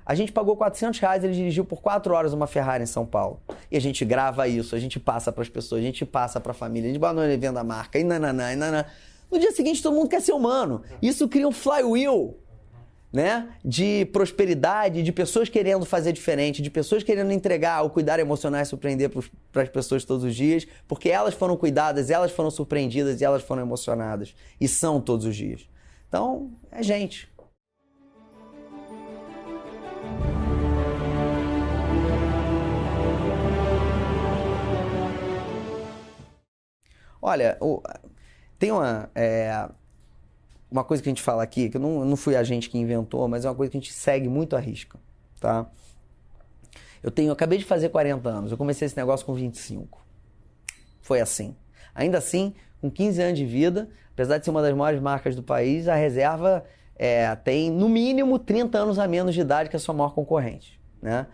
A gente pagou R$400, ele dirigiu por 4 horas uma Ferrari em São Paulo. E a gente grava isso, a gente passa para as pessoas, a gente passa para a família, a gente banana vendo a marca, e nananã, e nananã. No dia seguinte, todo mundo quer ser humano. Isso cria um flywheel, né? De prosperidade, de pessoas querendo fazer diferente, de pessoas querendo entregar o cuidar emocional e surpreender para as pessoas todos os dias, porque elas foram cuidadas, elas foram surpreendidas e elas foram emocionadas. E são todos os dias. Então, é gente. Olha, tem uma coisa que a gente fala aqui, que eu não fui a gente que inventou, mas é uma coisa que a gente segue muito à risca, tá? Eu acabei de fazer 40 anos, eu comecei esse negócio com 25. Foi assim. Ainda assim, com 15 anos de vida, apesar de ser uma das maiores marcas do país, a reserva tem, no mínimo, 30 anos a menos de idade que a sua maior concorrente, né?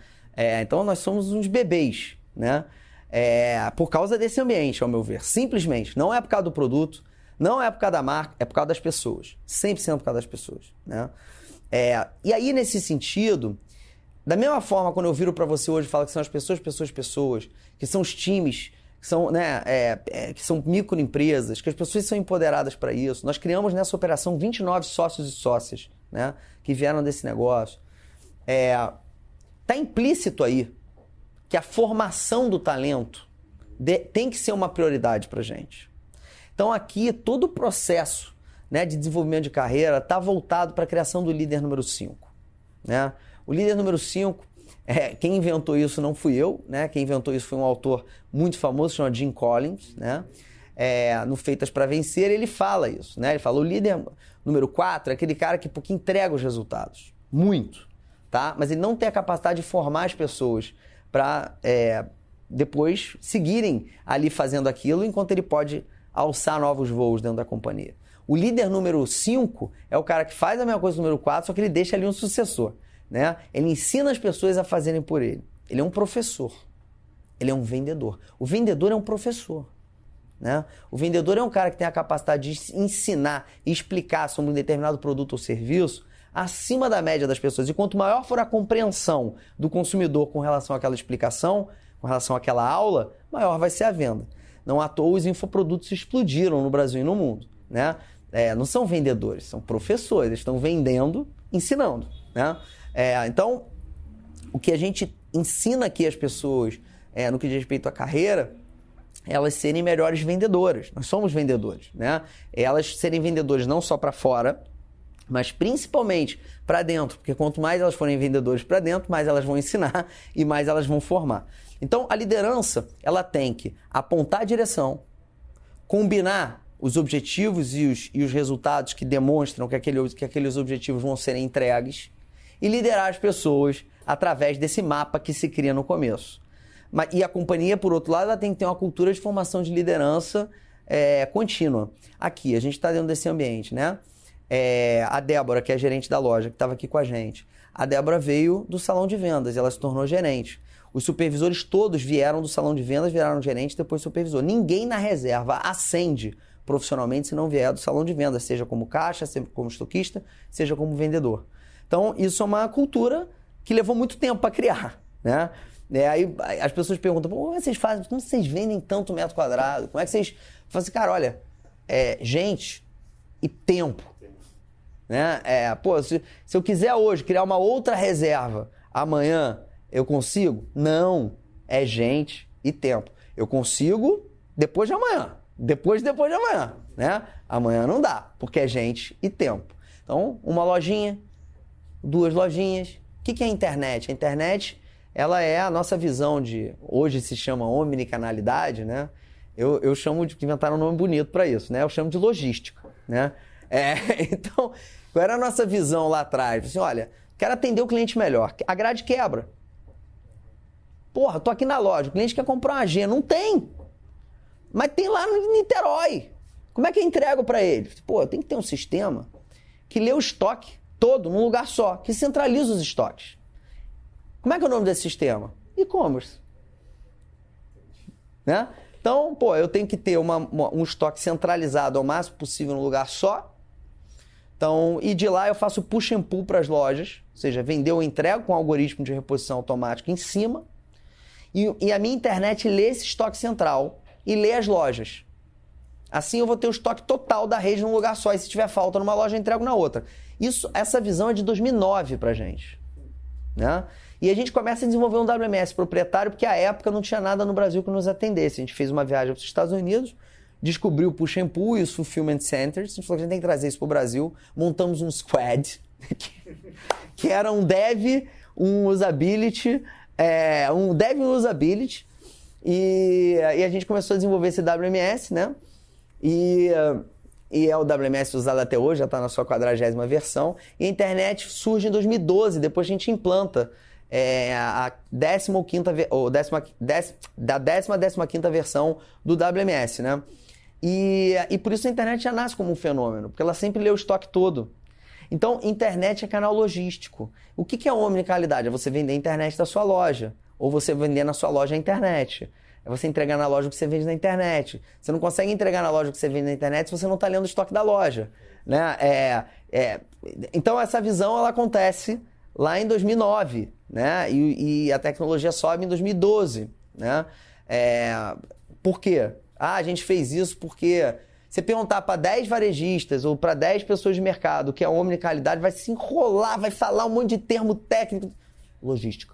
Então, nós somos uns bebês, né? Por causa desse ambiente, ao meu ver. Simplesmente. Não é por causa do produto, não é por causa da marca, é por causa das pessoas. 100% por causa das pessoas, né? E aí, nesse sentido, da mesma forma, quando eu viro para você hoje e falo que são as pessoas, que são os times, que são, né, que são microempresas, que as pessoas são empoderadas para isso. Nós criamos nessa operação 29 sócios e sócias, né, que vieram desse negócio. Tá implícito aí que a formação do talento tem que ser uma prioridade para a gente. Então aqui todo o processo, né, de desenvolvimento de carreira está voltado para a criação do líder número 5. Né? O líder número 5, quem inventou isso não fui eu, né? Quem inventou isso foi um autor muito famoso, chamado Jim Collins, né? No Feitas para Vencer, ele fala isso, né? Ele fala, o líder número 4 é aquele cara que entrega os resultados, muito, tá? Mas ele não tem a capacidade de formar as pessoas para depois seguirem ali fazendo aquilo, enquanto ele pode alçar novos voos dentro da companhia. O líder número 5 é o cara que faz a mesma coisa do número 4, só que ele deixa ali um sucessor, né? Ele ensina as pessoas a fazerem por ele. Ele é um professor. Ele é um vendedor. O vendedor é um professor, né? O vendedor é um cara que tem a capacidade de ensinar e explicar sobre um determinado produto ou serviço acima da média das pessoas. E quanto maior for a compreensão do consumidor com relação àquela explicação, com relação àquela aula, maior vai ser a venda. Não à toa os infoprodutos explodiram no Brasil e no mundo, né? Não são vendedores, são professores. Eles estão vendendo, ensinando, né? Então, o que a gente ensina aqui às pessoas no que diz respeito à carreira elas serem melhores vendedoras. Nós somos vendedores, né? Elas serem vendedoras não só para fora, mas principalmente para dentro, porque quanto mais elas forem vendedoras para dentro, mais elas vão ensinar e mais elas vão formar. Então, a liderança, ela tem que apontar a direção, combinar os objetivos e os resultados que demonstram que aqueles objetivos vão ser entregues e liderar as pessoas através desse mapa que se cria no começo. E a companhia, por outro lado, ela tem que ter uma cultura de formação de liderança contínua. Aqui, a gente está dentro desse ambiente, né? A Débora, que é a gerente da loja, que estava aqui com a gente, a Débora veio do salão de vendas e ela se tornou gerente. Os supervisores todos vieram do salão de vendas, viraram gerente, depois supervisor. Ninguém na reserva ascende profissionalmente se não vier do salão de vendas, seja como caixa, seja como estoquista, seja como vendedor. Então, isso é uma cultura que levou muito tempo para criar, né? Aí as pessoas perguntam, como vocês fazem? Como vocês vendem tanto metro quadrado? Como é que vocês... Falam assim, cara, olha, gente e tempo. Né? Se eu quiser hoje criar uma outra reserva, amanhã eu consigo? Não, é gente e tempo. Eu consigo depois de amanhã, depois de amanhã, né? Amanhã não dá, porque é gente e tempo. Então, uma lojinha, 2 lojinhas. O que é a internet? A internet, ela é a nossa visão de, hoje se chama omnicanalidade, né? Eu chamo de, inventaram um nome bonito para isso, né? Eu chamo de logística, né? Então, qual era a nossa visão lá atrás? Assim, olha, quero atender o cliente melhor. A grade quebra. Porra, tô aqui na loja, o cliente quer comprar uma agenda. Não tem. Mas tem lá no Niterói. Como é que eu entrego para ele? Pô, tem que ter um sistema que lê o estoque todo num lugar só, que centraliza os estoques. Como é que é o nome desse sistema? E-commerce. Né? Então, eu tenho que ter um estoque centralizado ao máximo possível num lugar só. Então, e de lá eu faço push and pull para as lojas, ou seja, vender ou entrego com algoritmo de reposição automática em cima. E a minha internet lê esse estoque central e lê as lojas. Assim eu vou ter o estoque total da rede num lugar só. E se tiver falta numa loja, eu entrego na outra. Essa visão é de 2009 pra gente. Né? E a gente começa a desenvolver um WMS proprietário, porque à época não tinha nada no Brasil que nos atendesse. A gente fez uma viagem para os Estados Unidos, descobriu o Push and Pull e os Fulfillment Centers. A gente falou que a gente tem que trazer isso para o Brasil. Montamos um squad, que era um dev, um usability, e a gente começou a desenvolver esse WMS, né? E é o WMS usado até hoje, já está na sua 40ª versão. E a internet surge em 2012, depois a gente implanta a 10ª versão do WMS, né? E por isso a internet já nasce como um fenômeno, porque ela sempre lê o estoque todo. Então, internet é canal logístico. O que é omnicanalidade? É você vender a internet da sua loja, ou você vender na sua loja a internet. É você entregar na loja o que você vende na internet. Você não consegue entregar na loja o que você vende na internet se você não está lendo o estoque da loja. Né? Então, essa visão ela acontece lá em 2009, né? E a tecnologia sobe em 2012. Né? Por quê? A gente fez isso porque... Você perguntar para 10 varejistas ou para 10 pessoas de mercado o que é omnicanalidade, vai se enrolar, vai falar um monte de termo técnico. Logística.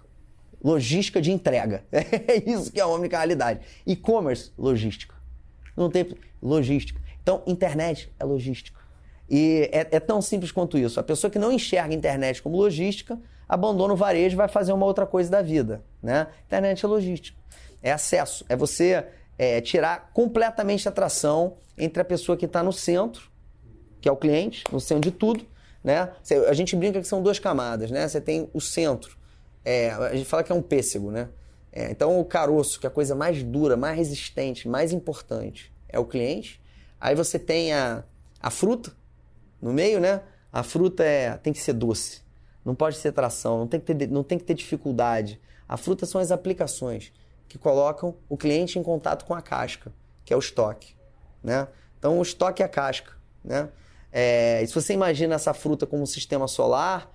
Logística de entrega. É isso que é a omnicanalidade. E-commerce, logística. Não tem logística. Então, internet é logística. E é tão simples quanto isso. A pessoa que não enxerga a internet como logística, abandona o varejo e vai fazer uma outra coisa da vida. Né? Internet é logística. É acesso. É você tirar completamente a atração entre a pessoa que está no centro, que é o cliente, no centro de tudo. Né? A gente brinca que são 2 camadas. Né? Você tem o centro. A gente fala que é um pêssego, né? Então o caroço, que é a coisa mais dura, mais resistente, mais importante, é o cliente. Aí você tem a fruta no meio, né? A fruta tem que ser doce, não pode ser tração, não tem que ter dificuldade. A fruta são as aplicações que colocam o cliente em contato com a casca, que é o estoque, né? Então o estoque é a casca, né? E se você imagina essa fruta como um sistema solar,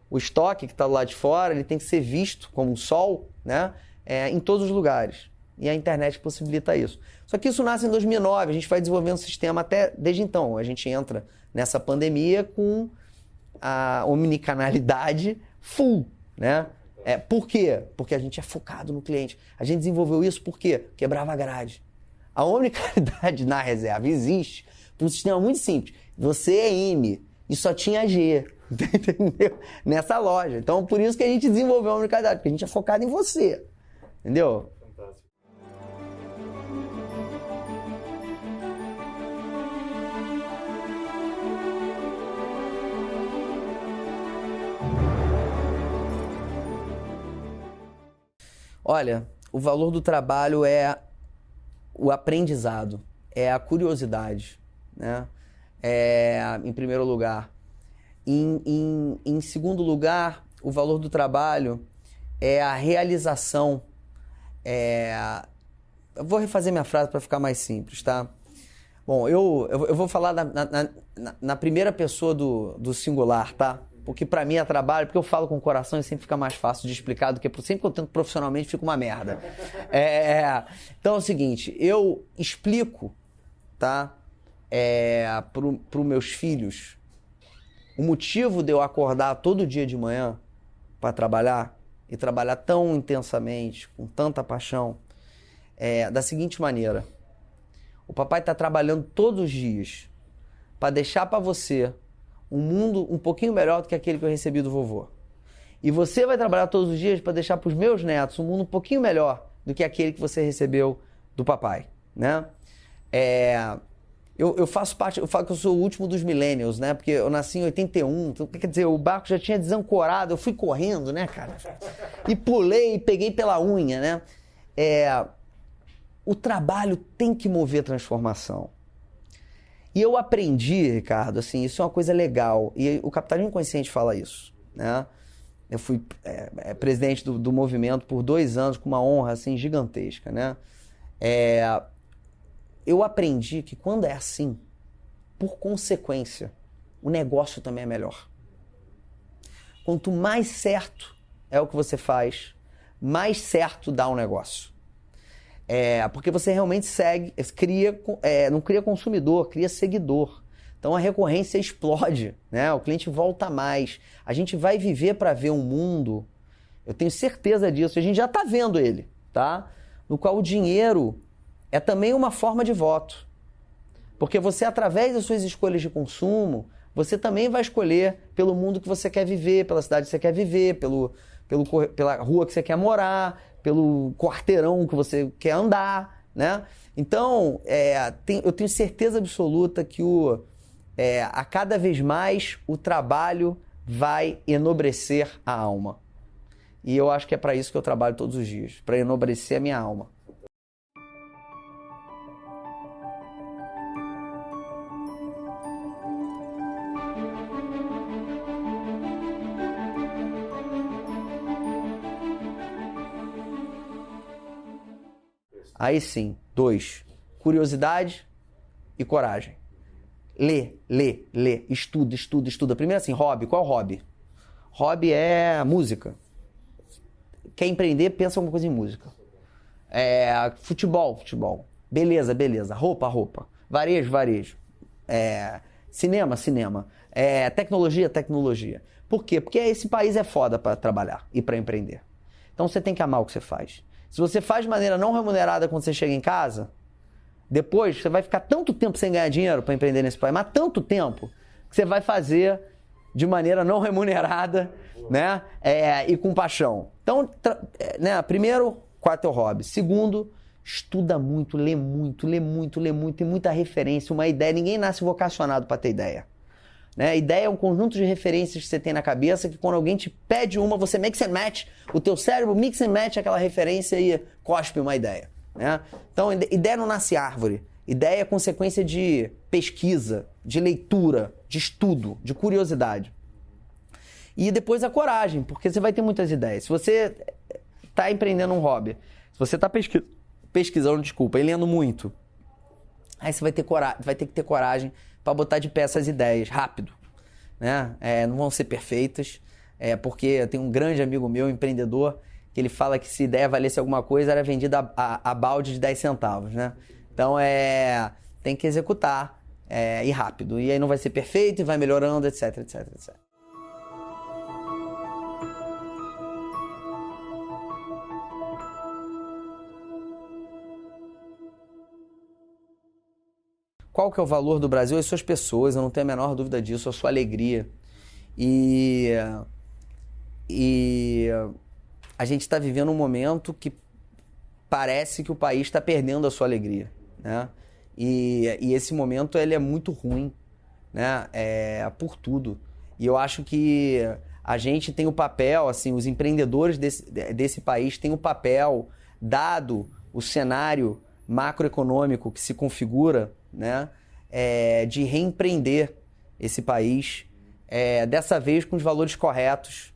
o estoque que está do lado de fora, ele tem que ser visto como um sol, né? Em todos os lugares. E a internet possibilita isso. Só que isso nasce em 2009, a gente vai desenvolvendo um sistema até desde então. A gente entra nessa pandemia com a omnicanalidade full, né? Por quê? Porque a gente é focado no cliente. A gente desenvolveu isso por quê? Quebrava a grade. A omnicanalidade na reserva existe por um sistema muito simples. Você é M e só tinha G, entendeu? Nessa loja. Então, por isso que a gente desenvolveu a omnicanalidade, porque a gente é focado em você, entendeu? Fantástico. Olha, o valor do trabalho é o aprendizado, é a curiosidade, né? Em primeiro lugar. Em segundo lugar, o valor do trabalho é a realização. Eu vou refazer minha frase para ficar mais simples, tá? Bom, eu vou falar na primeira pessoa do singular, tá? Porque pra mim é trabalho, porque eu falo com o coração e sempre fica mais fácil de explicar do que sempre que eu tento profissionalmente fica uma merda. Então é o seguinte, eu explico, tá? Pro meus filhos o motivo de eu acordar todo dia de manhã para trabalhar e trabalhar tão intensamente, com tanta paixão, da seguinte maneira. O papai tá trabalhando todos os dias para deixar para você um mundo um pouquinho melhor do que aquele que eu recebi do vovô. E você vai trabalhar todos os dias para deixar para os meus netos um mundo um pouquinho melhor do que aquele que você recebeu do papai, né? Eu faço parte, eu falo que eu sou o último dos millennials, né? Porque eu nasci em 81, então, quer dizer, o barco já tinha desancorado, eu fui correndo, né, cara? E pulei e peguei pela unha, né? O trabalho tem que mover transformação. E eu aprendi, Ricardo, assim, isso é uma coisa legal, e o capitalismo consciente fala isso, né? Eu fui presidente do movimento por 2 anos, com uma honra, assim, gigantesca, né? Eu aprendi que quando é assim, por consequência, o negócio também é melhor. Quanto mais certo é o que você faz, mais certo dá o negócio. Porque você realmente não cria consumidor, cria seguidor. Então a recorrência explode, né? O cliente volta mais. A gente vai viver para ver um mundo, eu tenho certeza disso, a gente já está vendo ele, tá? No qual o dinheiro é também uma forma de voto. Porque você, através das suas escolhas de consumo, você também vai escolher pelo mundo que você quer viver, pela cidade que você quer viver, pela rua que você quer morar, pelo quarteirão que você quer andar, né? Então, eu tenho certeza absoluta que a cada vez mais o trabalho vai enobrecer a alma. E eu acho que é para isso que eu trabalho todos os dias, para enobrecer a minha alma. Aí sim, 2, curiosidade e coragem. Lê, estuda. Primeiro assim, hobby, qual é o hobby? Hobby é música. Quer empreender, pensa alguma coisa em música. Futebol. Beleza. Roupa. Varejo. Cinema. Tecnologia. Por quê? Porque esse país é foda para trabalhar e para empreender. Então você tem que amar o que você faz. Se você faz de maneira não remunerada quando você chega em casa, depois você vai ficar tanto tempo sem ganhar dinheiro para empreender nesse país, mas tanto tempo, que você vai fazer de maneira não remunerada, né? E com paixão. Então, primeiro, qual é teu hobby? Segundo, estuda muito, lê muito, tem muita referência, uma ideia. Ninguém nasce vocacionado para ter ideia. Né? Ideia é um conjunto de referências que você tem na cabeça que quando alguém te pede uma, você mix and match, o teu cérebro mix and match aquela referência e cospe uma ideia. Né? Então, ideia não nasce árvore. Ideia é consequência de pesquisa, de leitura, de estudo, de curiosidade. E depois a coragem, porque você vai ter muitas ideias. Se você está empreendendo um hobby, se você está pesquisando, e lendo muito, aí você vai ter que ter coragem para botar de pé essas ideias rápido, né? Não vão ser perfeitas, porque tem um grande amigo meu, empreendedor, que ele fala que se ideia valesse alguma coisa, era vendida a balde de 10 centavos, né? Então, tem que executar e rápido. E aí não vai ser perfeito e vai melhorando, etc. qual que é o valor do Brasil? As suas pessoas, eu não tenho a menor dúvida disso, a sua alegria. E a gente está vivendo um momento que parece que o país está perdendo a sua alegria, né? E esse momento ele é muito ruim, né? Por tudo. E eu acho que a gente tem o papel, assim, os empreendedores desse país têm o papel, dado o cenário macroeconômico que se configura, né? De reempreender esse país, dessa vez com os valores corretos,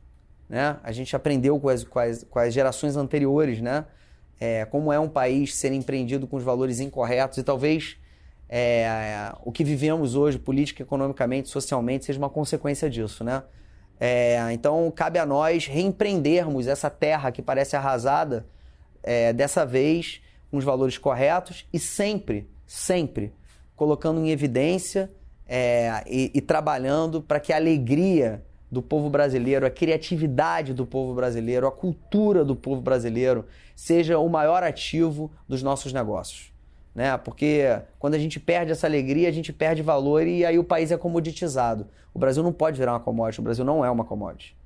né? A gente aprendeu com as gerações anteriores, né? Como é um país ser empreendido com os valores incorretos e talvez o que vivemos hoje, política, economicamente, socialmente, seja uma consequência disso, né? Então, cabe a nós reempreendermos essa terra que parece arrasada, dessa vez com os valores corretos e sempre, sempre colocando em evidência e trabalhando para que a alegria do povo brasileiro, a criatividade do povo brasileiro, a cultura do povo brasileiro seja o maior ativo dos nossos negócios, né? Porque quando a gente perde essa alegria, a gente perde valor e aí o país é comoditizado. O Brasil não pode virar uma commodity, o Brasil não é uma commodity.